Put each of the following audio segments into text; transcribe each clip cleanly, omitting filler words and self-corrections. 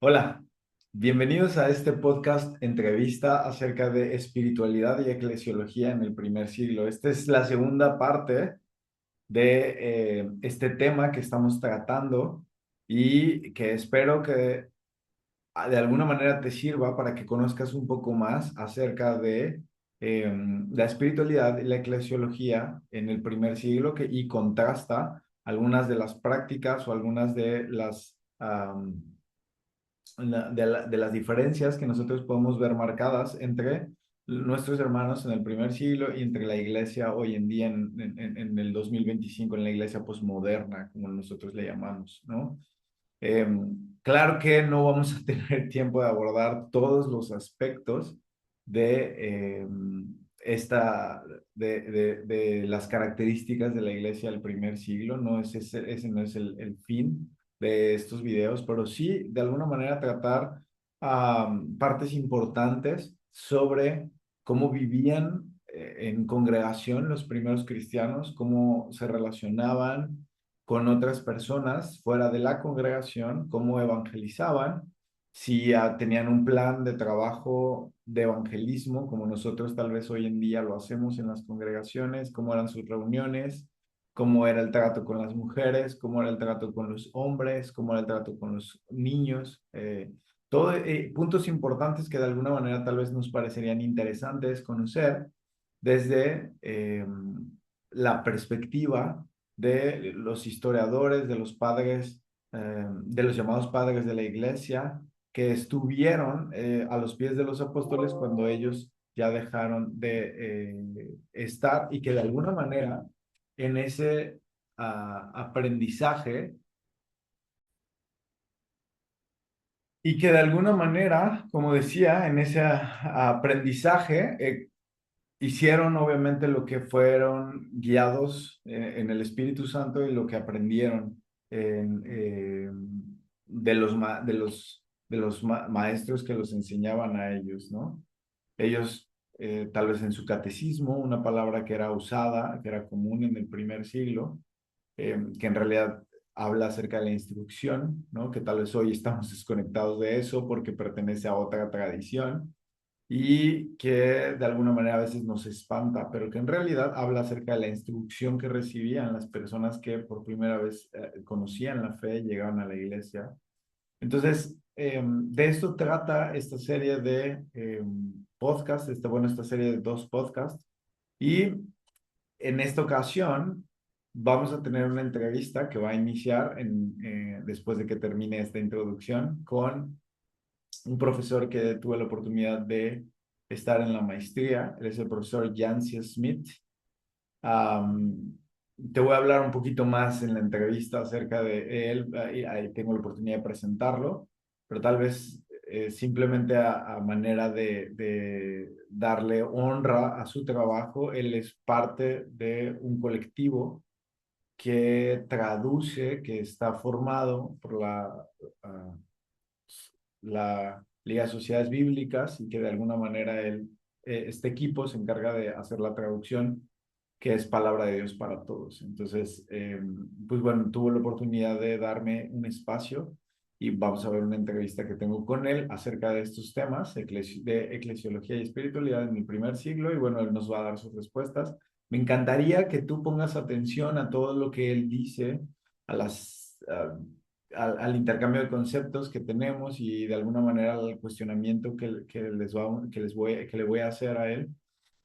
Hola, bienvenidos a este podcast entrevista acerca de espiritualidad y eclesiología en el primer siglo. Esta es la segunda parte de este tema que estamos tratando y que espero que de alguna manera te sirva para que conozcas un poco más acerca de la espiritualidad y la eclesiología en el primer siglo y contrasta algunas de las prácticas o algunas de las de las diferencias que nosotros podemos ver marcadas entre nuestros hermanos en el primer siglo y entre la iglesia hoy en día en el 2025 en la iglesia posmoderna, como nosotros le llamamos, ¿no? Eh, claro que no vamos a tener tiempo de abordar todos los aspectos de esta, de las características de la iglesia del primer siglo. No es ese no es el fin de estos videos, pero sí de alguna manera tratar partes importantes sobre cómo vivían en congregación los primeros cristianos, cómo se relacionaban con otras personas fuera de la congregación, cómo evangelizaban, si tenían un plan de trabajo de evangelismo, como nosotros tal vez hoy en día lo hacemos en las congregaciones, cómo eran sus reuniones, cómo era el trato con las mujeres, cómo era el trato con los hombres, cómo era el trato con los niños, todo, puntos importantes que de alguna manera tal vez nos parecerían interesantes conocer desde la perspectiva de los historiadores, de los padres, de los llamados padres de la iglesia, que estuvieron a los pies de los apóstoles cuando ellos ya dejaron de estar y que de alguna manera en ese aprendizaje y que de alguna manera, como decía, en ese aprendizaje hicieron obviamente lo que fueron guiados en el Espíritu Santo y lo que aprendieron de los maestros que los enseñaban a ellos, ¿no? Ellos, tal vez en su catecismo, una palabra que era usada, que era común en el primer siglo, que en realidad habla acerca de la instrucción, ¿no? Que tal vez hoy estamos desconectados de eso porque pertenece a otra tradición y que de alguna manera a veces nos espanta, pero que en realidad habla acerca de la instrucción que recibían las personas que por primera vez conocían la fe y llegaban a la iglesia. Entonces, de esto trata esta serie de podcasts, esta serie de dos podcasts, y en esta ocasión vamos a tener una entrevista que va a iniciar después de que termine esta introducción con un profesor que tuve la oportunidad de estar en la maestría. Él es el profesor Jancy Smith. Um, Te voy a hablar un poquito más en la entrevista acerca de él. Ahí tengo la oportunidad de presentarlo, pero tal vez simplemente a manera de darle honra a su trabajo. Él es parte de un colectivo que traduce, que está formado por uh, la Liga de Sociedades Bíblicas y que de alguna manera este equipo se encarga de hacer la traducción, que es palabra de Dios para todos. Entonces, pues bueno, tuvo la oportunidad de darme un espacio y vamos a ver una entrevista que tengo con él acerca de estos temas de eclesiología y espiritualidad en el primer siglo y bueno, él nos va a dar sus respuestas. Me encantaría que tú pongas atención a todo lo que él dice, a al intercambio de conceptos que tenemos y de alguna manera al cuestionamiento que le voy a hacer a él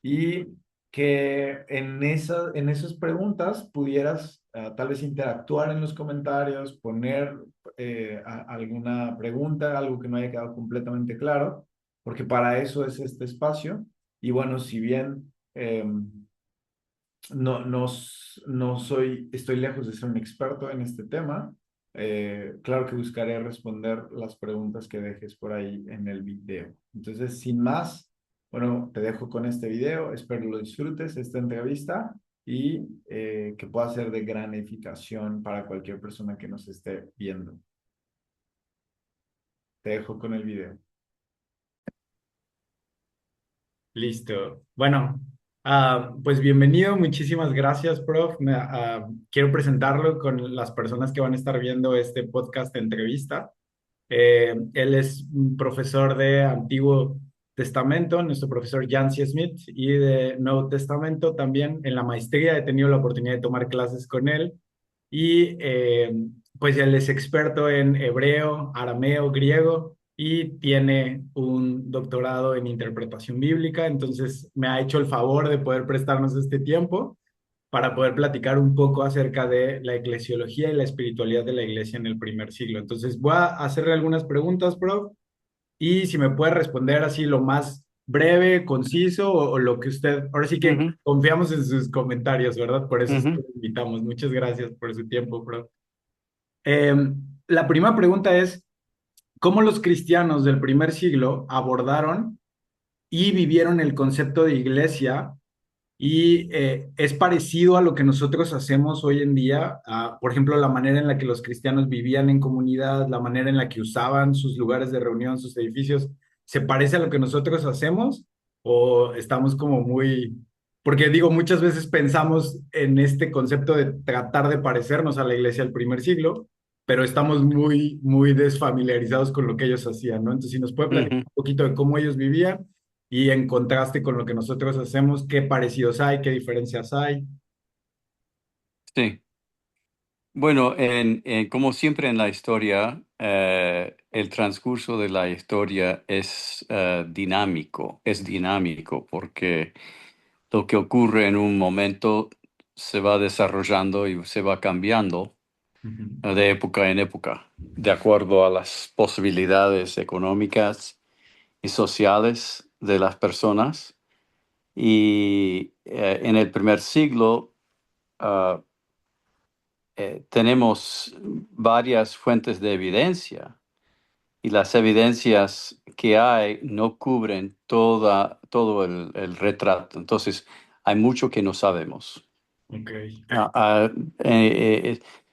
y que en esas preguntas pudieras tal vez interactuar en los comentarios, poner alguna pregunta, algo que no haya quedado completamente claro, porque para eso es este espacio. Y bueno, si bien no estoy lejos de ser un experto en este tema, claro que buscaré responder las preguntas que dejes por ahí en el video. Entonces, sin más, bueno, te dejo con este video, espero lo disfrutes, esta entrevista, y que pueda ser de gran edificación para cualquier persona que nos esté viendo. Te dejo con el video. Listo. Bueno, pues bienvenido, muchísimas gracias, prof. Quiero presentarlo con las personas que van a estar viendo este podcast de entrevista. Él es un profesor de Antiguo Testamento, nuestro profesor Jancy Smith, y de Nuevo Testamento también. En la maestría he tenido la oportunidad de tomar clases con él y pues él es experto en hebreo, arameo, griego y tiene un doctorado en interpretación bíblica, entonces me ha hecho el favor de poder prestarnos este tiempo para poder platicar un poco acerca de la eclesiología y la espiritualidad de la iglesia en el primer siglo. Entonces voy a hacerle algunas preguntas, prof, y si me puede responder así lo más breve, conciso o lo que usted, ahora sí que Ujú, confiamos en sus comentarios, ¿verdad? Por eso es que ujú, lo invitamos. Muchas gracias por su tiempo, prof. Eh, la primera pregunta es, ¿cómo los cristianos del primer siglo abordaron y vivieron el concepto de iglesia y es parecido a lo que nosotros hacemos hoy en día, por ejemplo, la manera en la que los cristianos vivían en comunidad, la manera en la que usaban sus lugares de reunión, sus edificios, ¿se parece a lo que nosotros hacemos o estamos como muy... Porque digo, muchas veces pensamos en este concepto de tratar de parecernos a la iglesia del primer siglo, pero estamos muy, muy desfamiliarizados con lo que ellos hacían, ¿no? Entonces, si nos puede platicar ujú. un poquito de cómo ellos vivían y en contraste con lo que nosotros hacemos, qué parecidos hay, qué diferencias hay. Sí. Bueno, como siempre en la historia, el transcurso de la historia es dinámico, porque lo que ocurre en un momento se va desarrollando y se va cambiando Ujú, de época en época, de acuerdo a las posibilidades económicas y sociales de las personas. Y en el primer siglo, ah, tenemos varias fuentes de evidencia y las evidencias que hay no cubren todo el retrato. Entonces, hay mucho que no sabemos. ok. Ah, ah,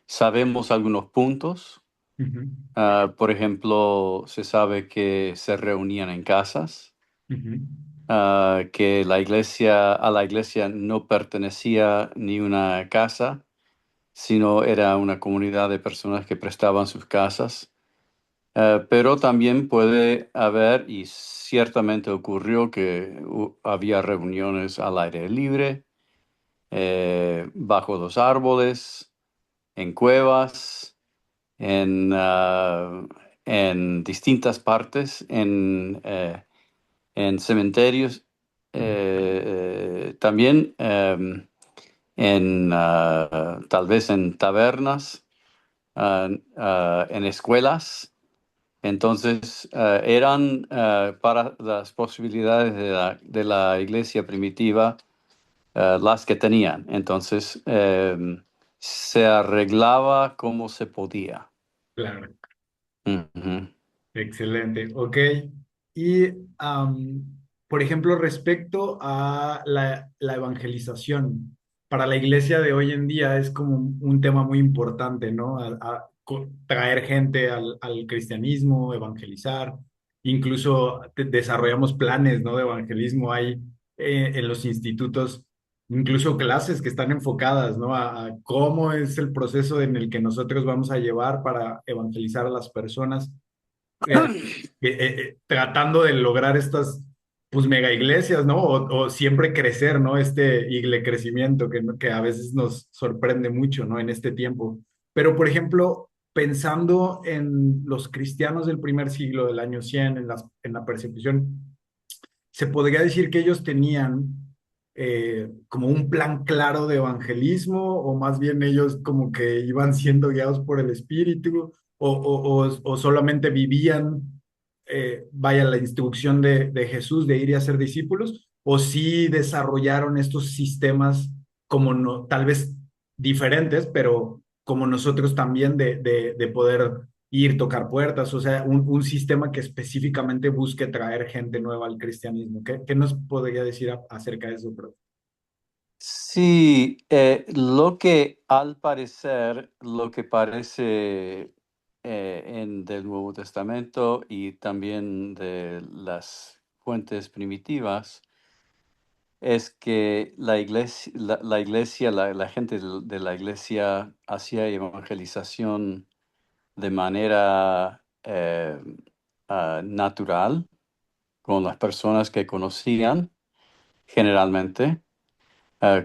sabemos algunos puntos. Ujú, Por ejemplo, se sabe que se reunían en casas, ujú, que a la iglesia no pertenecía ni una casa, sino era una comunidad de personas que prestaban sus casas. Pero también puede haber, y ciertamente ocurrió, que había reuniones al aire libre, bajo los árboles, en cuevas, en distintas partes, en cementerios, también tal vez en tabernas, en escuelas. Entonces, eran para las posibilidades de la iglesia primitiva las que tenían. Entonces, se arreglaba como se podía. claro. Ujú. Excelente, ok. Y, por ejemplo, respecto a la evangelización, para la iglesia de hoy en día es como un tema muy importante, ¿no? Traer gente al cristianismo, evangelizar. Incluso desarrollamos planes, ¿no? De evangelismo. Hay en los institutos, incluso clases que están enfocadas, ¿no? A cómo es el proceso en el que nosotros vamos a llevar para evangelizar a las personas eh, tratando de lograr estas pues mega iglesias, ¿no? O siempre crecer, ¿no? Este igle crecimiento que a veces nos sorprende mucho, ¿no? En este tiempo. Pero, por ejemplo, pensando en los cristianos del primer siglo, del año 100 en la persecución, se podría decir que ellos tenían como un plan claro de evangelismo o más bien ellos como que iban siendo guiados por el Espíritu o solamente vivían, vaya, la instrucción de Jesús de ir y hacer discípulos o sí desarrollaron estos sistemas como no, tal vez diferentes, pero como nosotros también de poder ir, tocar puertas, o sea, un sistema que específicamente busque traer gente nueva al cristianismo. ¿Qué nos podría decir acerca de eso, bro? Sí, lo que al parecer, lo que parece en del Nuevo Testamento y también de las fuentes primitivas, es que la gente de la iglesia hacía evangelización de manera natural con las personas que conocían generalmente,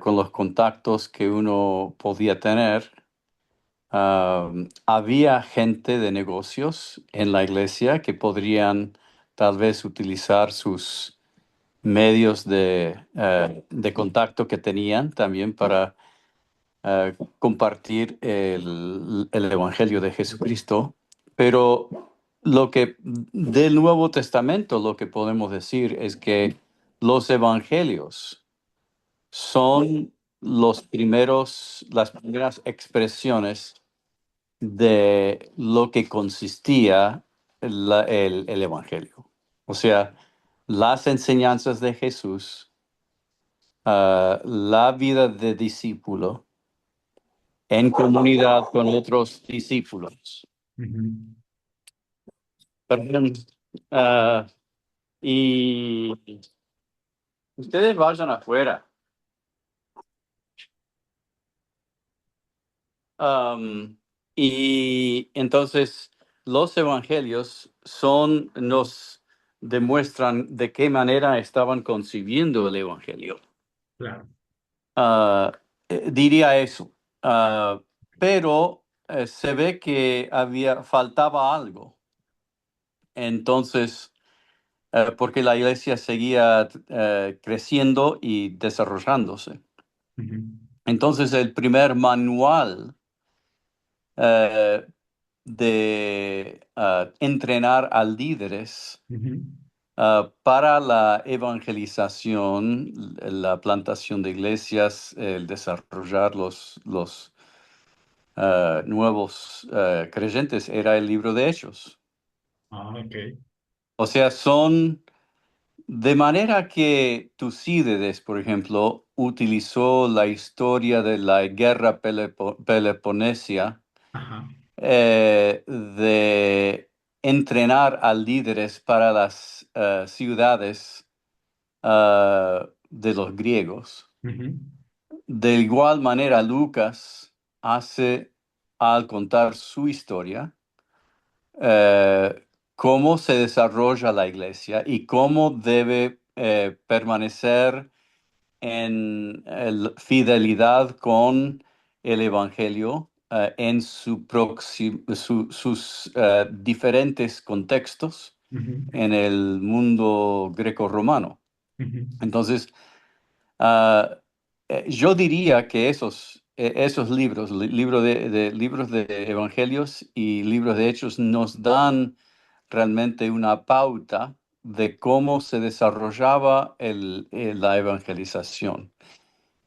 con los contactos que uno podía tener. Había gente de negocios en la iglesia que podrían tal vez utilizar sus medios de contacto que tenían también para compartir el Evangelio de Jesucristo. Pero lo que del Nuevo Testamento lo que podemos decir es que los evangelios son las primeras expresiones de lo que consistía el Evangelio. O sea, las enseñanzas de Jesús, la vida de discípulo en comunidad con otros discípulos. Ujú. Perdón, ah, y ustedes vayan afuera. Um, y entonces los evangelios nos demuestran de qué manera estaban concibiendo el evangelio. Claro. Ah, diría eso. Pero se ve que faltaba algo. Entonces, porque la iglesia seguía creciendo y desarrollándose. Ujú. Entonces, el primer manual eh, de entrenar a líderes Ujú. para la evangelización, la plantación de iglesias, el desarrollar los nuevos creyentes, era el libro de Hechos. Ah, ok. O sea, son de manera que Tucídides, por ejemplo, utilizó la historia de la guerra peloponesa Ajá. de entrenar a líderes para las ciudades de los griegos. Ujú. De igual manera, Lucas hace, al contar su historia, cómo se desarrolla la iglesia y cómo debe permanecer en fidelidad con el Evangelio en sus diferentes contextos Ujú. en el mundo greco-romano. Ujú. Entonces, ah, yo diría que esos libros, libros de evangelios y libros de hechos, nos dan realmente una pauta de cómo se desarrollaba la evangelización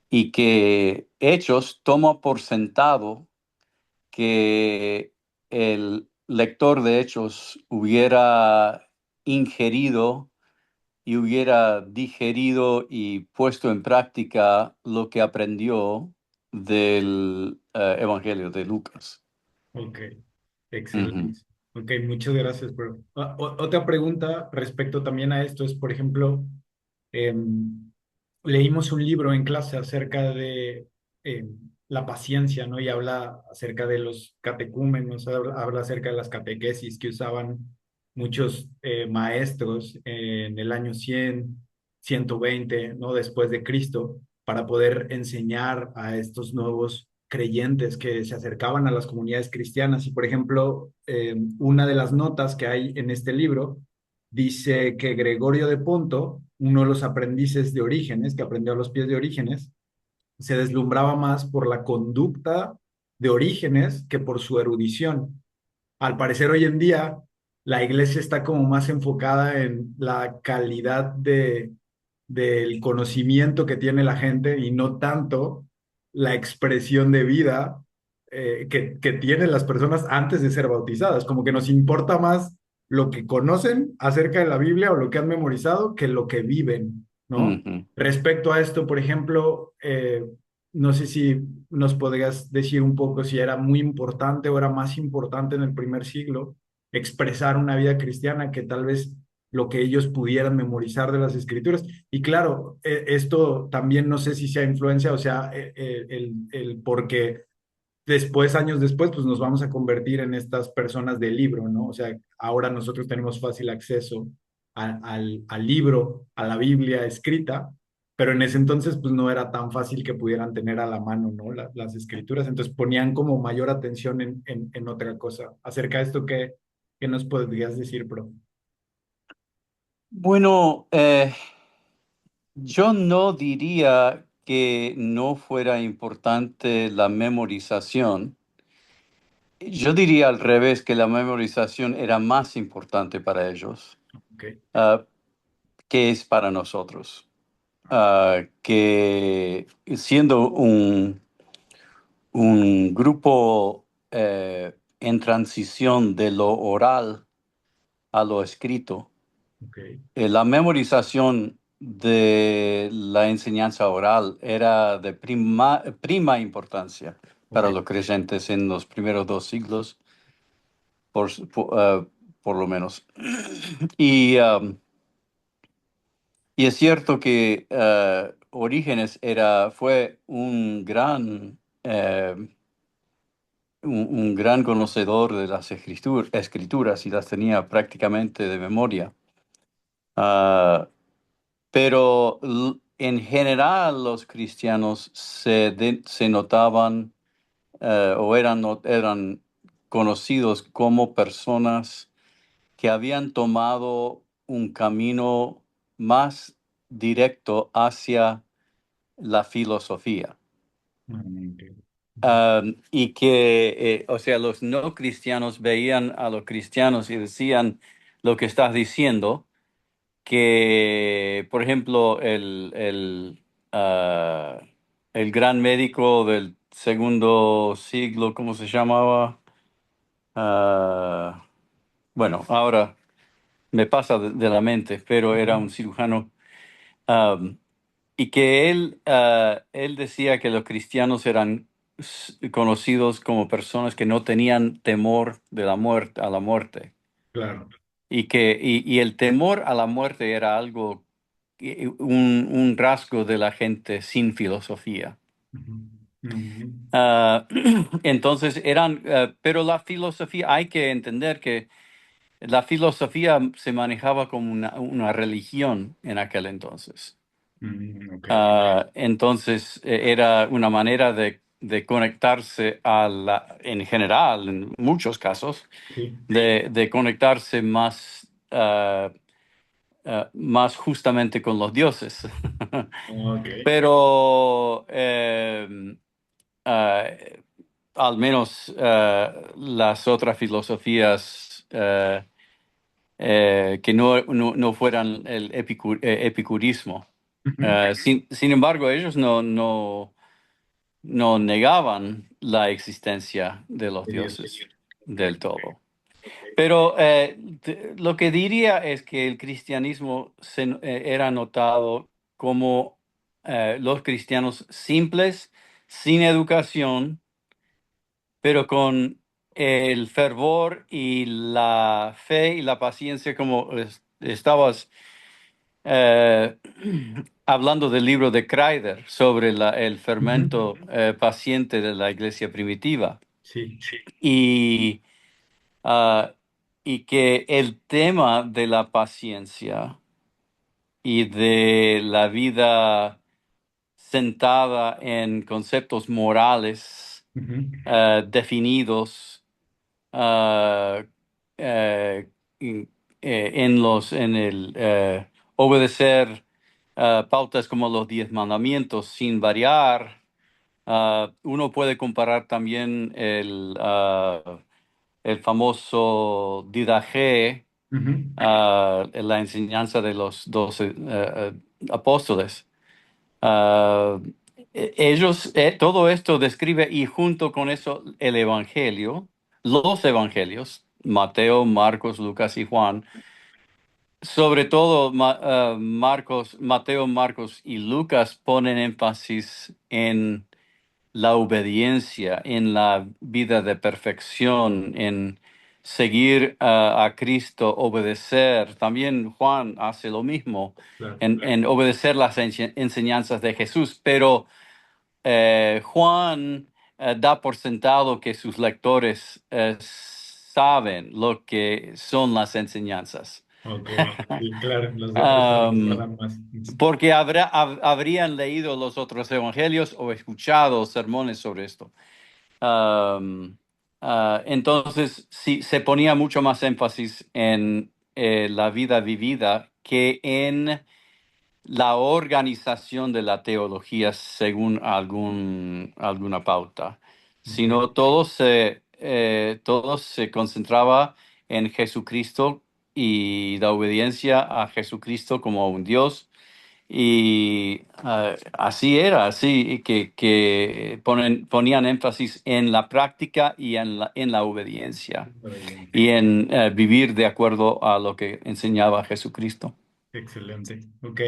y que Hechos toma por sentado que el lector de Hechos hubiera ingerido y hubiera digerido y puesto en práctica lo que aprendió del Evangelio de Lucas. Ok, Ujú, excelente. Ok, muchas gracias. Otra pregunta respecto también a esto es, por ejemplo, leímos un libro en clase acerca de la paciencia, ¿no? Y habla acerca de los catecúmenos, habla acerca de las catequesis que usaban muchos maestros en el año 100, 120, ¿no? Después de Cristo, para poder enseñar a estos nuevos creyentes que se acercaban a las comunidades cristianas. Y, por ejemplo, una de las notas que hay en este libro dice que Gregorio de Ponto, uno de los aprendices de Orígenes, que aprendió a los pies de Orígenes, se deslumbraba más por la conducta de Orígenes que por su erudición. Al parecer hoy en día la iglesia está como más enfocada en la calidad del conocimiento que tiene la gente y no tanto la expresión de vida que tienen las personas antes de ser bautizadas. Como que nos importa más lo que conocen acerca de la Biblia o lo que han memorizado que lo que viven, ¿no? ujú. Respecto a esto, por ejemplo, no sé si nos podrías decir un poco si era muy importante o era más importante en el primer siglo expresar una vida cristiana que tal vez lo que ellos pudieran memorizar de las escrituras. Y claro, esto también no sé si sea influencia, o sea, porque después, años después, pues nos vamos a convertir en estas personas del libro, ¿no? O sea, ahora nosotros tenemos fácil acceso al libro, a la Biblia escrita, pero en ese entonces, pues no era tan fácil que pudieran tener a la mano, ¿no? Las escrituras, entonces ponían como mayor atención en otra cosa. Acerca de esto, ¿qué nos podrías decir, bro? Bueno, yo no diría que no fuera importante la memorización. Yo diría al revés, que la memorización era más importante para ellos, Ok, ah, que es para nosotros. Que siendo un grupo en transición de lo oral a lo escrito, ok, la memorización de la enseñanza oral era de prima importancia ok. para los creyentes en los primeros 2 siglos, por lo menos. Y, y es cierto que Orígenes fue un gran conocedor de las escrituras y las tenía prácticamente de memoria. Ah, pero en general los cristianos se notaban o eran conocidos como personas que habían tomado un camino más directo hacia la filosofía. Ok. Y que, o sea, los no cristianos veían a los cristianos y decían lo que estás diciendo, que, por ejemplo, el gran médico del segundo siglo, ¿cómo se llamaba? Ah, bueno, ahora me pasa de la mente, pero era un cirujano. um, y que él decía que los cristianos eran conocidos como personas que no tenían temor de la muerte, a la muerte. Claro. Y el temor a la muerte era algo, un rasgo de la gente sin filosofía. Ujú, ujú, Ah, entonces pero la filosofía, hay que entender que la filosofía se manejaba como una religión en aquel entonces. ok. Entonces era una manera de conectarse en general, en muchos casos, Sí. de conectarse más justamente con los dioses. Ok. Pero ah, al menos las otras filosofías que no fueran el epicurismo. Ujú. Sin embargo, ellos no negaban la existencia de los De Dios. dioses Ok. del todo. Pero lo que diría es que el cristianismo era notado como los cristianos simples, sin educación, pero con el fervor y la fe y la paciencia, como estabas eh, hablando del libro de Kreider sobre el Ujú. fermento paciente de la iglesia primitiva. Sí. Y, ah, y que el tema de la paciencia y de la vida sentada en conceptos morales Ujú. definidos ah, eh, en, en el obedecer pautas como los 10 mandamientos sin variar. Uno puede comparar también el famoso Didache, Ujú. la enseñanza de los 12 apóstoles. Ah, todo esto describe, y junto con eso el Evangelio, los Evangelios, Mateo, Marcos, Lucas y Juan, sobre todo Mateo, Marcos y Lucas ponen énfasis en la obediencia, en la vida de perfección, en seguir a Cristo, obedecer. También Juan hace lo mismo, Claro. en obedecer las enseñanzas de Jesús, pero Juan da por sentado que sus lectores saben lo que son las enseñanzas. Ok, sí, claro, los Um, recuerdan más. Porque habrían leído los otros evangelios o escuchado sermones sobre esto. Um, entonces, sí, se ponía mucho más énfasis en la vida vivida que en la organización de la teología según alguna pauta, Ok, sino todo se concentraba en Jesucristo y la obediencia a Jesucristo como un Dios. Y así era, así que ponían énfasis en la práctica y en la obediencia está bien. y en vivir de acuerdo a lo que enseñaba Jesucristo. Excelente. Ok.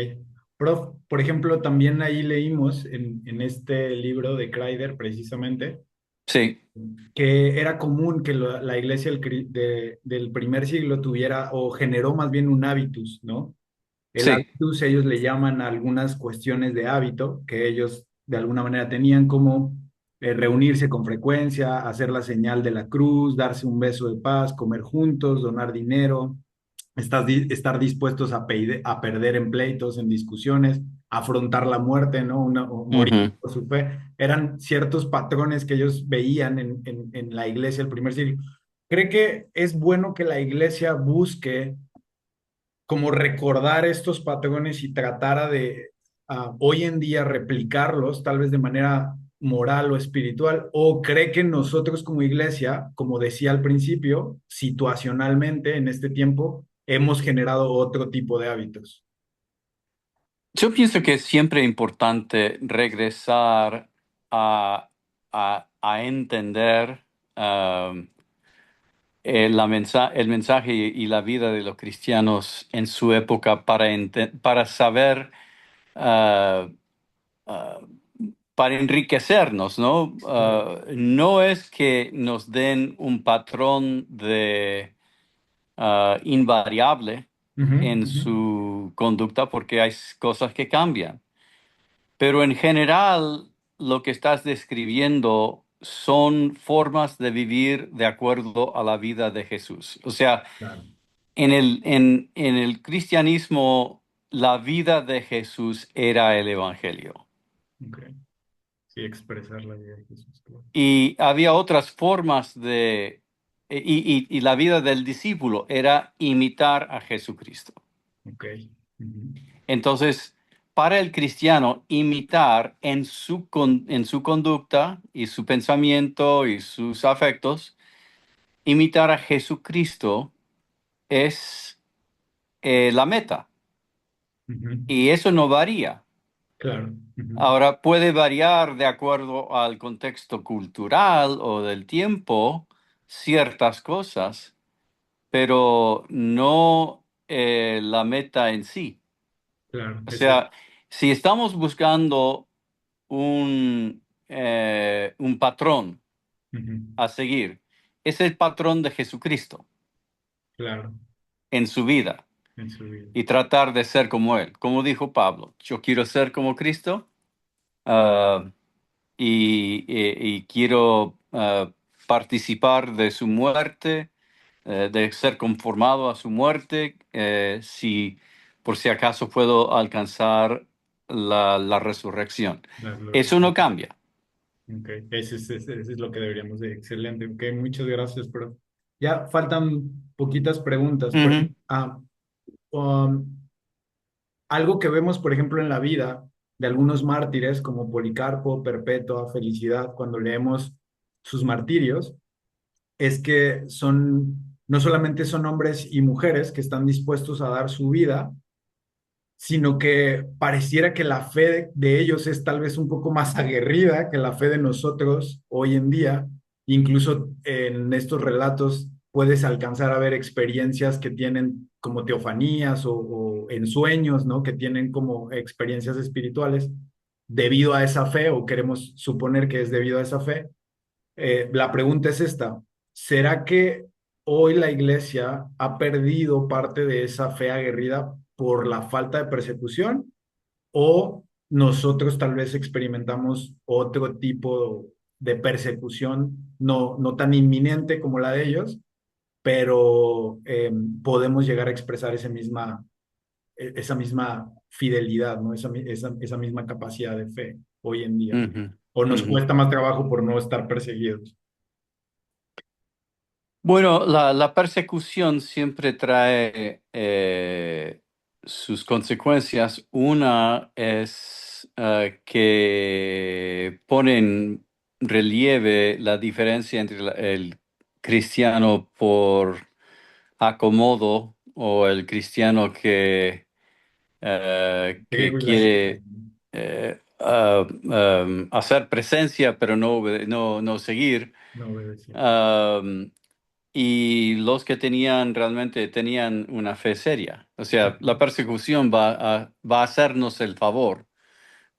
Prof, por ejemplo, también ahí leímos en este libro de Kreider, precisamente, Sí, que era común que la iglesia del primer siglo tuviera o generó más bien un hábitus, ¿no? El sí. hábitus ellos le llaman a algunas cuestiones de hábito que ellos de alguna manera tenían como reunirse con frecuencia, hacer la señal de la cruz, darse un beso de paz, comer juntos, donar dinero, estar dispuestos a perder en pleitos, en discusiones, afrontar la muerte, ¿no? O morir Ujú. por su fe. Eran ciertos patrones que ellos veían en la iglesia del primer siglo. ¿Cree que es bueno que la iglesia busque como recordar estos patrones y tratara de hoy en día replicarlos, tal vez de manera moral o espiritual? ¿O cree que nosotros como iglesia, como decía al principio, situacionalmente en este tiempo, hemos generado otro tipo de hábitos? Yo pienso que es siempre importante regresar a, a entender el mensaje y la vida de los cristianos en su época para saber, ah, ah, para enriquecernos, ¿no? No es que nos den un patrón de invariable Ujú, en ujú. su conducta porque hay cosas que cambian. Pero en general, lo que estás describiendo son formas de vivir de acuerdo a la vida de Jesús. O sea, Claro, en el cristianismo, la vida de Jesús era el Evangelio. ok. Sí, expresar la vida de Jesús. Claro. Y había otras formas y la vida del discípulo era imitar a Jesucristo. Ok. Ujú, Entonces, para el cristiano, imitar en su conducta y su pensamiento y sus afectos, imitar a Jesucristo es la meta. ujú. Y eso no varía. Claro. Ujú, Ahora, puede variar de acuerdo al contexto cultural o del tiempo ciertas cosas, pero no la meta en sí. claro. O Ese. sea, si estamos buscando un patrón Ujú, a seguir, es el patrón de Jesucristo claro. en su vida En su vida. y tratar de ser como Él. Como dijo Pablo, yo quiero ser como Cristo, ah, y quiero participar de su muerte, de ser conformado a su muerte, si por si acaso puedo alcanzar la resurrección. La gloria. Eso no cambia. Ok, eso es lo que deberíamos de. Excelente. Ok, muchas gracias, pero ya faltan poquitas preguntas. Ujú. Um, algo que vemos, por ejemplo, en la vida de algunos mártires como Policarpo, Perpetua, Felicidad, cuando leemos sus martirios, es que no solamente son hombres y mujeres que están dispuestos a dar su vida, sino que pareciera que la fe de ellos es tal vez un poco más aguerrida que la fe de nosotros hoy en día. Incluso en estos relatos puedes alcanzar a ver experiencias que tienen como teofanías o en sueños, ¿no? Que tienen como experiencias espirituales debido a esa fe, o queremos suponer que es debido a esa fe. La pregunta es esta: ¿será que hoy la iglesia ha perdido parte de esa fe aguerrida por la falta de persecución? ¿O nosotros tal vez experimentamos otro tipo de persecución, no tan inminente como la de ellos, pero podemos llegar a expresar esa misma fidelidad, ¿no? Esa misma capacidad de fe hoy en día. Ujú, O nos ujú. cuesta más trabajo por no estar perseguidos. Bueno, la persecución siempre trae sus consecuencias. Una es que pone en relieve la diferencia entre el cristiano por acomodo o el cristiano que Trigo y la cizaña, quiere hacer presencia pero no seguir. no obedecer. Um, y los que realmente tenían una fe seria. O sea, la persecución va a hacernos el favor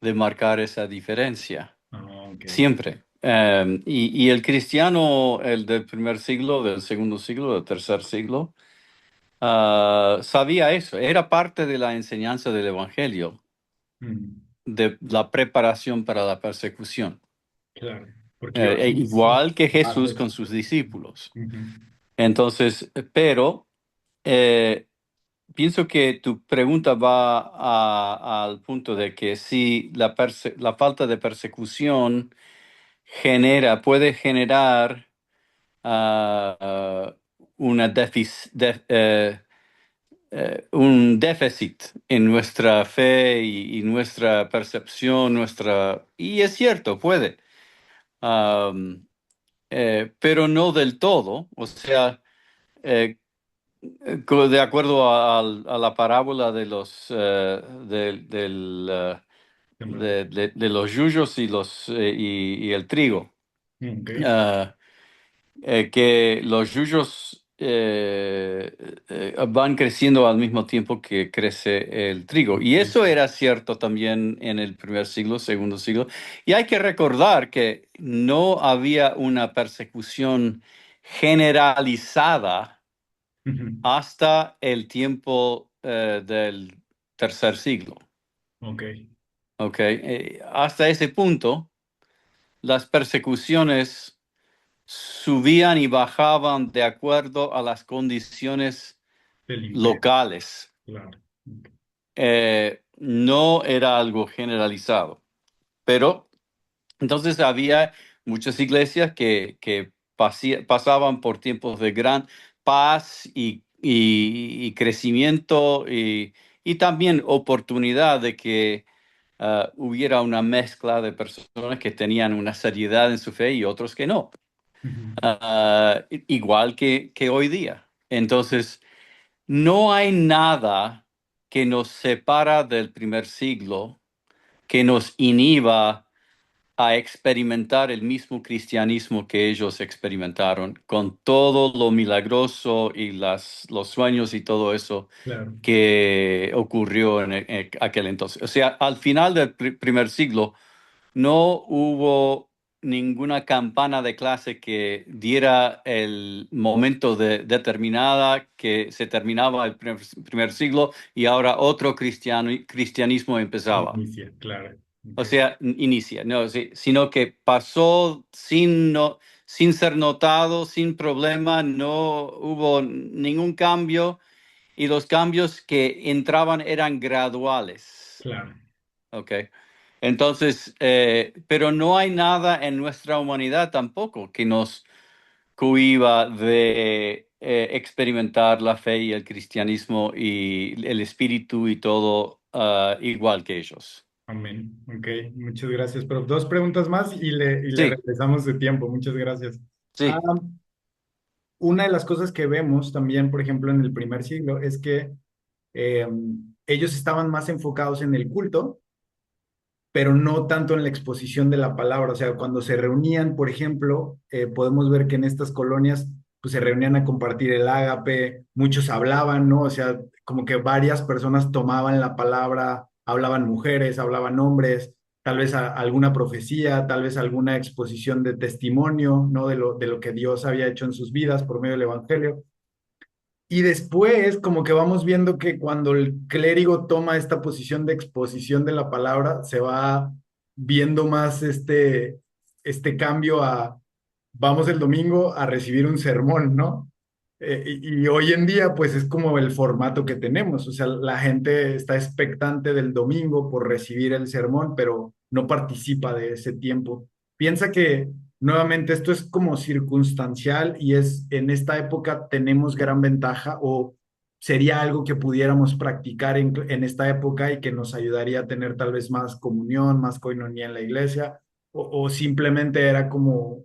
de marcar esa diferencia, Ah, ok. siempre. Y el cristiano, el del primer siglo, del segundo siglo, del tercer siglo, sabía eso, era parte de la enseñanza del Evangelio, Mm, de la preparación para la persecución. claro, porque iba a ser Igual que más Jesús con eso. sus discípulos. Ujú, Entonces, pero eh, pienso que tu pregunta va al punto de que si la falta de persecución puede generar una un déficit en nuestra fe y nuestra percepción, y es cierto, puede. Am, pero no del todo. O sea, eh, de acuerdo a la parábola de sembrador. de los yuyos y el trigo. Ok. Ah, que los yuyos van creciendo al mismo tiempo que crece el trigo. Y eso era cierto también en el primer siglo, segundo siglo. Y hay que recordar que no había una persecución generalizada Ujú, hasta el tiempo del tercer siglo. ok. ¿Ok? Hasta ese punto, las persecuciones subían y bajaban de acuerdo a las condiciones Del imperio, locales. claro. Ok. No era algo generalizado, pero entonces había muchas iglesias que pasaban por tiempos de gran paz y crecimiento y también oportunidad de que hubiera una mezcla de personas que tenían una seriedad en su fe y otros que no. Ujú, Igual que hoy día. Entonces, no hay nada que nos separa del primer siglo que nos inhiba a experimentar el mismo cristianismo que ellos experimentaron, con todo lo milagroso y los sueños y todo eso claro. que ocurrió en aquel entonces. O sea, al final del primer siglo, no hubo ninguna campana de clase que diera el momento determinada que se terminaba el primer siglo y ahora otro cristianismo empezaba. Inicia, claro. Ok. O sea, inicia, no, sí, sino que pasó sin ser notado, sin problema, no hubo ningún cambio y los cambios que entraban eran graduales. Claro. Ok. Entonces, pero no hay nada en nuestra humanidad tampoco que nos cohíba de experimentar la fe y el cristianismo y el espíritu y todo igual que ellos. Amén. Ok, muchas gracias. Pero dos preguntas más y le Sí, regresamos de tiempo. Muchas gracias. Ah, sí. una de las cosas que vemos también, por ejemplo, en el primer siglo, es que eh, ellos estaban más enfocados en el culto, pero no tanto en la exposición de la palabra. O sea, cuando se reunían, por ejemplo, podemos ver que en estas colonias pues, se reunían a compartir el ágape, muchos hablaban, ¿no? O sea, como que varias personas tomaban la palabra, hablaban mujeres, hablaban hombres, tal vez alguna profecía, tal vez alguna exposición de testimonio, ¿no? De lo que Dios había hecho en sus vidas por medio del Evangelio. Y después, como que vamos viendo que cuando el clérigo toma esta posición de exposición de la palabra, se va viendo más este cambio a vamos el domingo a recibir un sermón, ¿no? Y hoy en día, pues es como el formato que tenemos, o sea, la gente está expectante del domingo por recibir el sermón, pero no participa de ese tiempo. Piensa que nuevamente esto es como circunstancial y es en esta época tenemos gran ventaja o sería algo que pudiéramos practicar en esta época y que nos ayudaría a tener tal vez más comunión, más coinonía en la iglesia, o simplemente era como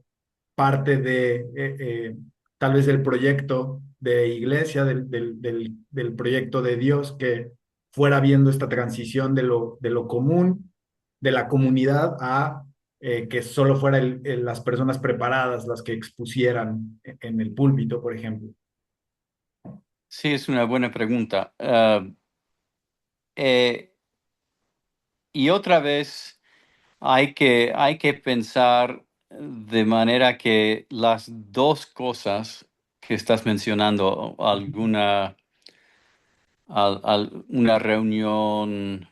parte de tal vez del proyecto de iglesia, del proyecto de Dios, que fuera viendo esta transición de lo común, de la comunidad, a que solo fuera las personas preparadas las que expusieran en el púlpito, por ejemplo. Sí, es una buena pregunta. Eh, y otra vez hay que pensar de manera que las dos cosas que estás mencionando, una reunión,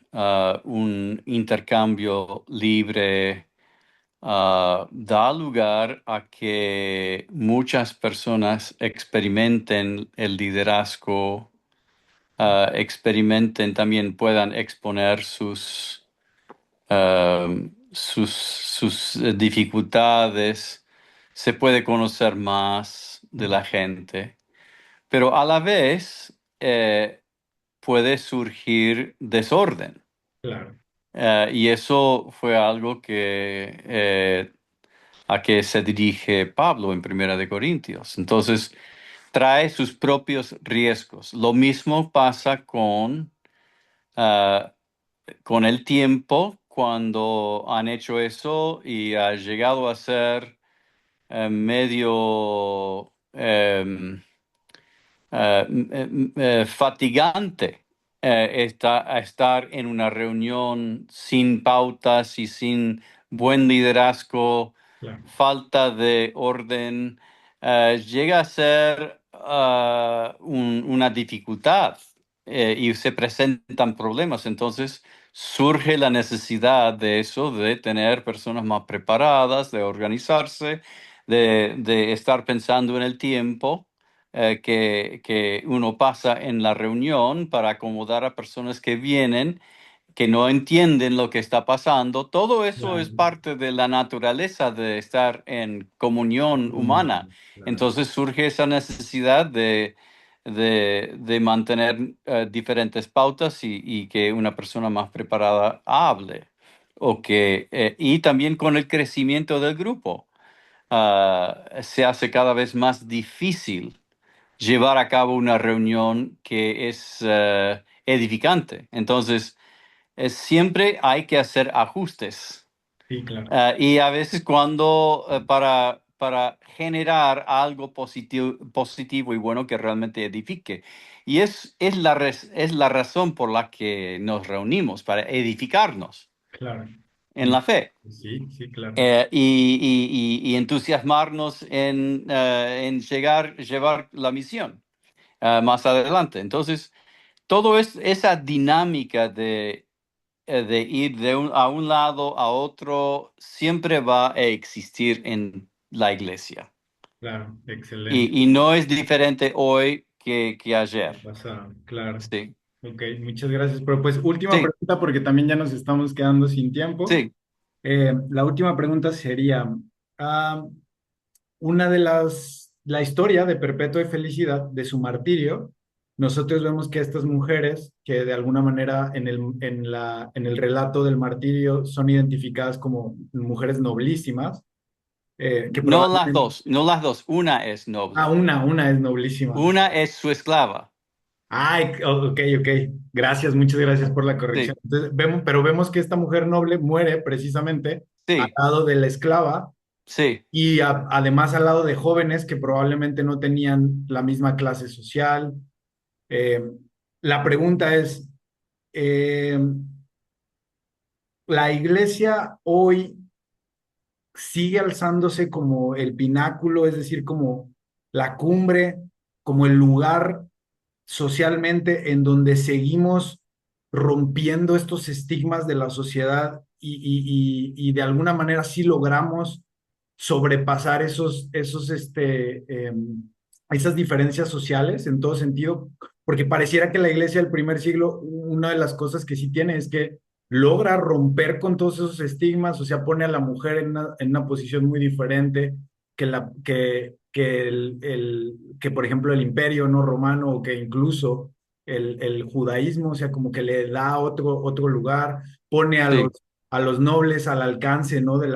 un intercambio libre, da lugar a que muchas personas experimenten el liderazgo, experimenten también, puedan exponer sus dificultades, se puede conocer más de la gente, pero a la vez puede surgir desorden. Claro, Y eso fue algo a que se dirige Pablo en Primera de Corintios. Entonces, trae sus propios riesgos. Lo mismo pasa ah, con el tiempo, cuando han hecho eso y ha llegado a ser medio fatigante a estar en una reunión sin pautas y sin buen liderazgo, claro, falta de orden, llega a ser una dificultad y se presentan problemas. Entonces surge la necesidad de eso, de tener personas más preparadas, de organizarse, de estar pensando en el tiempo que uno pasa en la reunión para acomodar a personas que vienen, que no entienden lo que está pasando. Todo eso es claro. parte de la naturaleza de estar en comunión humana. Comunión, claro, Entonces surge esa necesidad de mantener diferentes pautas y que una persona más preparada hable. Y también con el crecimiento del grupo, se hace cada vez más difícil llevar a cabo una reunión que es edificante. Entonces, siempre hay que hacer ajustes. sí, claro, Y a veces cuando para generar algo positivo y bueno que realmente edifique. Y es la razón por la que nos reunimos, para edificarnos claro. en la fe. Sí, sí, claro, Y entusiasmarnos en llevar la misión más adelante. Entonces, todo esa dinámica de ir a un lado a otro siempre va a existir en la iglesia. claro, excelente. Y no es diferente hoy que ayer. Pasado, claro. Sí, Ok, muchas gracias. Pero pues última sí, pregunta porque también ya nos estamos quedando sin tiempo. sí. La última pregunta sería, ah, una de la historia de Perpetua y Felicidad, de su martirio, nosotros vemos que estas mujeres, que de alguna manera en el relato del martirio son identificadas como mujeres noblísimas, que No las probablemente, dos, no las dos. Una es noble. una es noblísima. Una es su esclava. Ay, ok, ok. Gracias, muchas gracias por la corrección. Sí, Entonces, pero vemos que esta mujer noble muere precisamente al sí, lado de la esclava sí. y además al lado de jóvenes que probablemente no tenían la misma clase social. Eh, la pregunta es, eh, ¿la iglesia hoy sigue alzándose como el pináculo, es decir, como la cumbre, como el lugar socialmente en donde seguimos rompiendo estos estigmas de la sociedad y de alguna manera sí logramos sobrepasar esas diferencias sociales en todo sentido, porque pareciera que la iglesia del primer siglo, una de las cosas que sí tiene es que logra romper con todos esos estigmas, o sea, pone a la mujer en una posición muy diferente que, por ejemplo, el imperio no romano o que incluso el judaísmo, o sea, como que le da otro lugar, pone Sí. a los nobles al alcance, ¿no? De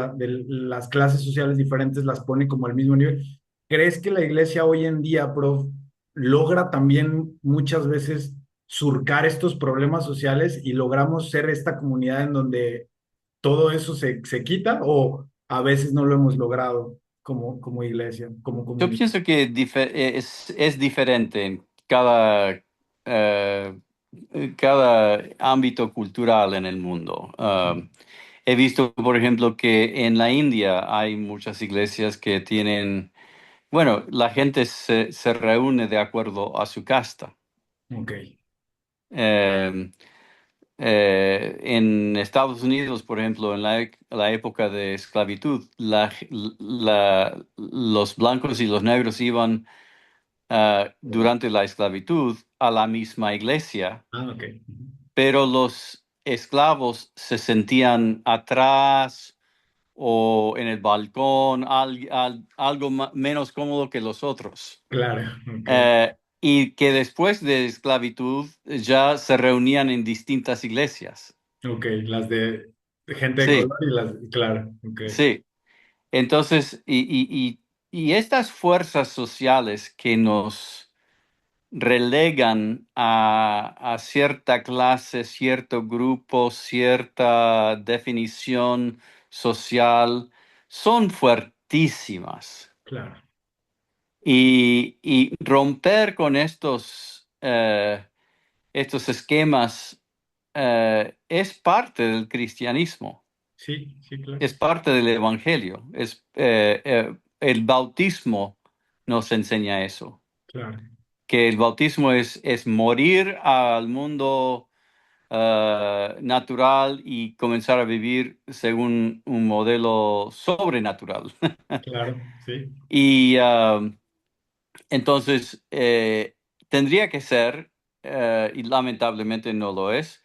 las clases sociales diferentes, las pone como al mismo nivel. ¿Crees que la iglesia hoy en día, prof, logra también muchas veces surcar estos problemas sociales y logramos ser esta comunidad en donde todo eso se quita o a veces no lo hemos logrado como iglesia, como Yo comunidad? pienso que es diferente en cada ámbito cultural en el mundo. He visto, por ejemplo, que en la India hay muchas iglesias que tienen, bueno, la gente se reúne de acuerdo a su casta. Ok, Eh, en Estados Unidos, por ejemplo, en la época de esclavitud, los blancos y los negros iban durante la esclavitud a la misma iglesia, ok. pero los esclavos se sentían atrás o en el balcón, algo menos cómodo que los otros. Claro, ok, Y que después de esclavitud ya se reunían en distintas iglesias. ok, las de gente de Sí, color y las, claro, ok, sí. Entonces, y estas fuerzas sociales que nos relegan a cierta clase, cierto grupo, cierta definición social, son fuertísimas. claro, Y romper con estos esquemas es parte del cristianismo, sí, sí, claro, es parte del evangelio. El bautismo nos enseña eso, claro, que el bautismo es morir al mundo natural y comenzar a vivir según un modelo sobrenatural. claro, sí, Y entonces tendría que ser, y lamentablemente no lo es,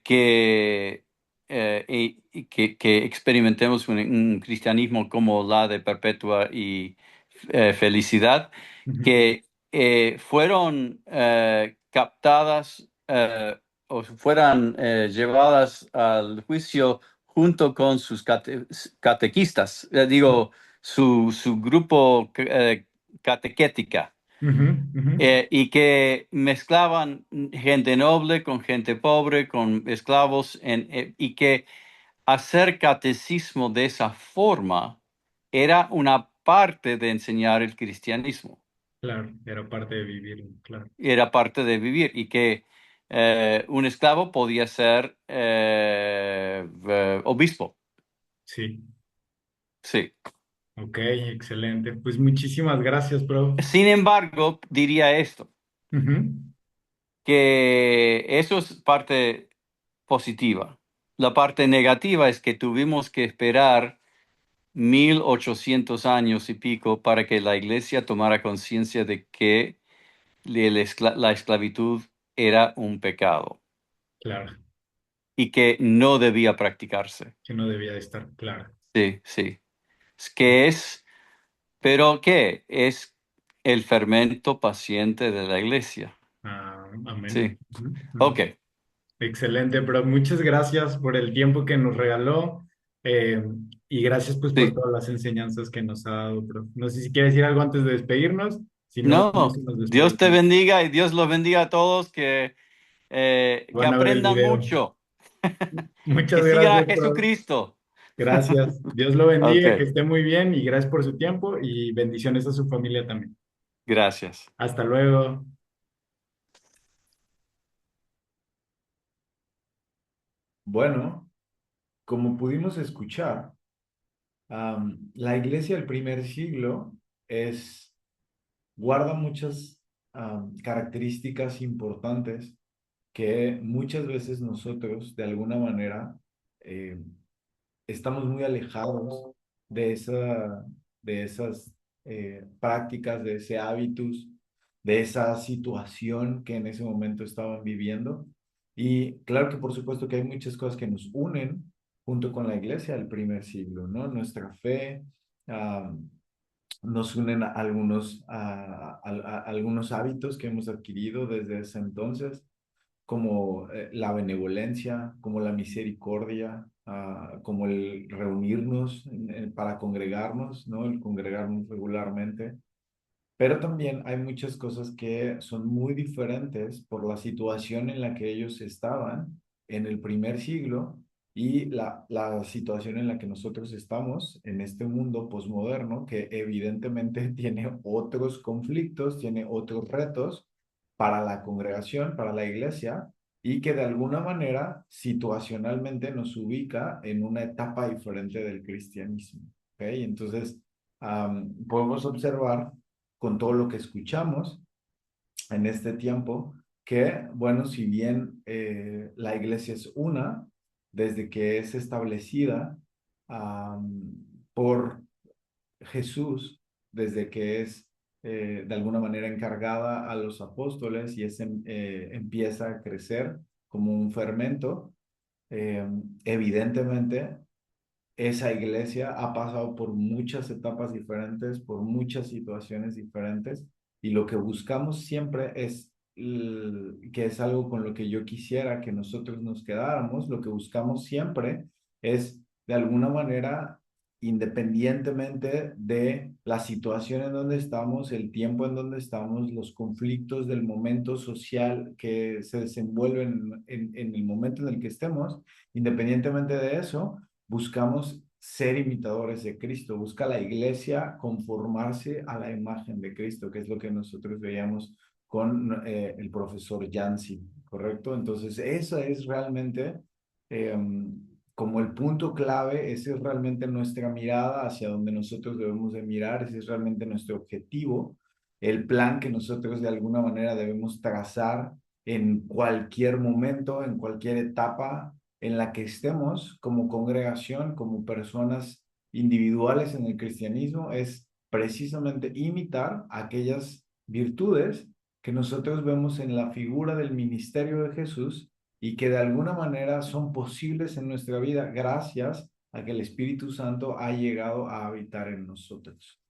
que experimentemos un cristianismo como la de perpetua y felicidad, ujú, que fueron captadas o fueran llevadas al juicio junto con sus catequistas, digo, su grupo catequética, ujú, ujú, y que mezclaban gente noble con gente pobre, con esclavos, y que hacer catecismo de esa forma era una parte de enseñar el cristianismo, claro, era parte de vivir, claro, era parte de vivir, y que un esclavo podía ser obispo. sí, Sí. ok, excelente, pues muchísimas gracias, prof. Sin embargo, diría esto, Ujú, que eso es parte positiva. La parte negativa es que tuvimos que esperar 1800 años y pico para que la iglesia tomara conciencia de que la esclavitud era un pecado claro, y que no debía practicarse. que no debía de estar, claro. Sí, sí. ¿Qué es? ¿Pero qué? Es el fermento paciente de la iglesia. Ah, amén. Sí. Ujú, Ok. ujú. Excelente, pero muchas gracias por el tiempo que nos regaló eh, y gracias pues por Sí. todas las enseñanzas que nos ha dado, prof. No sé si quiere decir algo antes de despedirnos, si no, con No, eso nos Dios te despedimos. bendiga y Dios los bendiga a todos que Van a ver el aprendan video. mucho, que Muchas sigan a gracias, prof. Jesucristo. Gracias. Dios lo Ok, bendiga, que esté muy bien y gracias por su tiempo y bendiciones a su familia también. gracias. Hasta luego. Bueno, como pudimos escuchar, la iglesia del primer siglo es, guarda muchas características importantes que muchas veces nosotros, de alguna manera, estamos muy alejados de, de esas prácticas, de ese hábitus, de esa situación que en ese momento estaban viviendo. Y claro que por supuesto que hay muchas cosas que nos unen junto con la iglesia del primer siglo, ¿no? Nuestra fe, ah, nos unen a algunos hábitos que hemos adquirido desde ese entonces, como la benevolencia, como la misericordia, como el reunirnos para congregarnos, ¿no? El congregarnos regularmente. Pero también hay muchas cosas que son muy diferentes por la situación en la que ellos estaban en el primer siglo y la situación en la que nosotros estamos en este mundo posmoderno, que evidentemente tiene otros conflictos, tiene otros retos para la congregación, para la iglesia, y que de alguna manera situacionalmente nos ubica en una etapa diferente del cristianismo. ¿Ok? Entonces, podemos observar con todo lo que escuchamos en este tiempo, que, bueno, si bien la iglesia es una, desde que es establecida por Jesús, desde que es de alguna manera encargada a los apóstoles y empieza a crecer como un fermento, eh, evidentemente esa iglesia ha pasado por muchas etapas diferentes, por muchas situaciones diferentes, y lo que buscamos siempre es, que es algo con lo que yo quisiera que nosotros nos quedáramos, lo que buscamos siempre es, de alguna manera, independientemente de la situación en donde estamos, el tiempo en donde estamos, los conflictos del momento social que se desenvuelven en el momento en el que estemos, independientemente de eso, buscamos ser imitadores de Cristo, busca la iglesia conformarse a la imagen de Cristo, que es lo que nosotros veíamos con el profesor Yancy, ¿correcto? Entonces, eso es realmente eh, como el punto clave, ese es realmente nuestra mirada hacia donde nosotros debemos de mirar, ese es realmente nuestro objetivo, el plan que nosotros de alguna manera debemos trazar en cualquier momento, en cualquier etapa en la que estemos como congregación, como personas individuales en el cristianismo, es precisamente imitar aquellas virtudes que nosotros vemos en la figura del ministerio de Jesús y que de alguna manera son posibles en nuestra vida gracias a que el Espíritu Santo ha llegado a habitar en nosotros.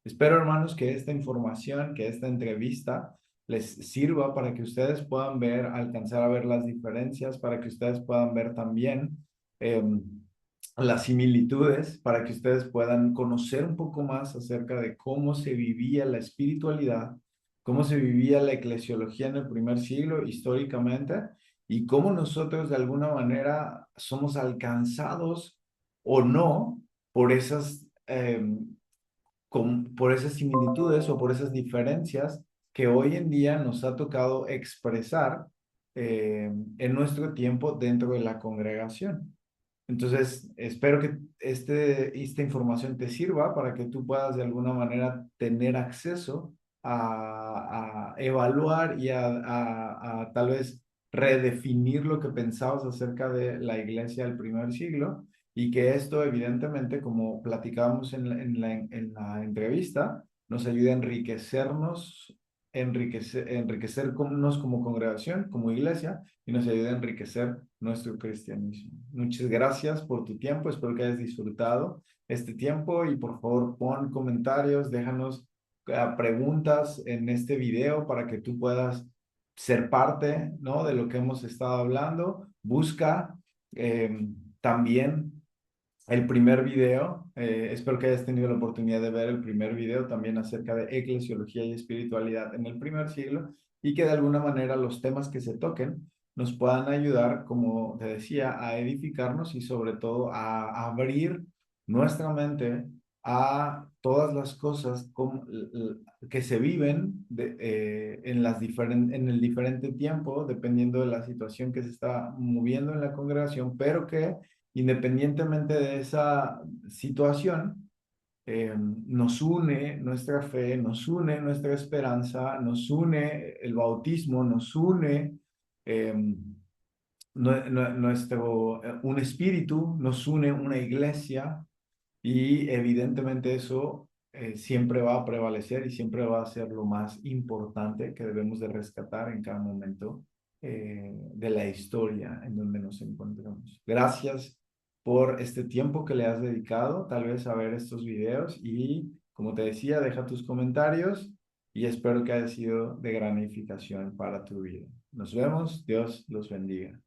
Espero, hermanos, que esta información, que esta entrevista les sirva para que ustedes puedan ver, alcanzar a ver las diferencias, para que ustedes puedan ver también eh, las similitudes, para que ustedes puedan conocer un poco más acerca de cómo se vivía la espiritualidad, cómo se vivía la eclesiología en el primer siglo históricamente y cómo nosotros de alguna manera somos alcanzados o no por por esas similitudes o por esas diferencias que hoy en día nos ha tocado expresar en nuestro tiempo dentro de la congregación. Entonces, espero que esta información te sirva para que tú puedas de alguna manera tener acceso a evaluar y a tal vez redefinir lo que pensabas acerca de la iglesia del primer siglo y que esto evidentemente, como platicábamos en la entrevista, nos ayude a enriquecernos, enriquecernos como congregación, como iglesia, y nos ayude a enriquecer nuestro cristianismo. Muchas gracias por tu tiempo, espero que hayas disfrutado este tiempo y por favor pon comentarios, déjanos preguntas en este video para que tú puedas ser parte, ¿no? De lo que hemos estado hablando. Busca también el primer video, espero que hayas tenido la oportunidad de ver el primer video también acerca de eclesiología y espiritualidad en el primer siglo y que de alguna manera los temas que se toquen nos puedan ayudar, como te decía, a edificarnos y sobre todo a abrir nuestra mente a todas las cosas que se viven en el diferente tiempo, dependiendo de la situación que se está moviendo en la congregación, pero que independientemente de esa situación, nos une nuestra fe, nos une nuestra esperanza, nos une el bautismo, nos une eh, un espíritu, nos une una iglesia Y evidentemente eso siempre va a prevalecer y siempre va a ser lo más importante que debemos de rescatar en cada momento de la historia en donde nos encontramos. Gracias por este tiempo que le has dedicado, tal vez a ver estos videos y, como te decía, deja tus comentarios y espero que haya sido de gran edificación para tu vida. Nos vemos, Dios los bendiga.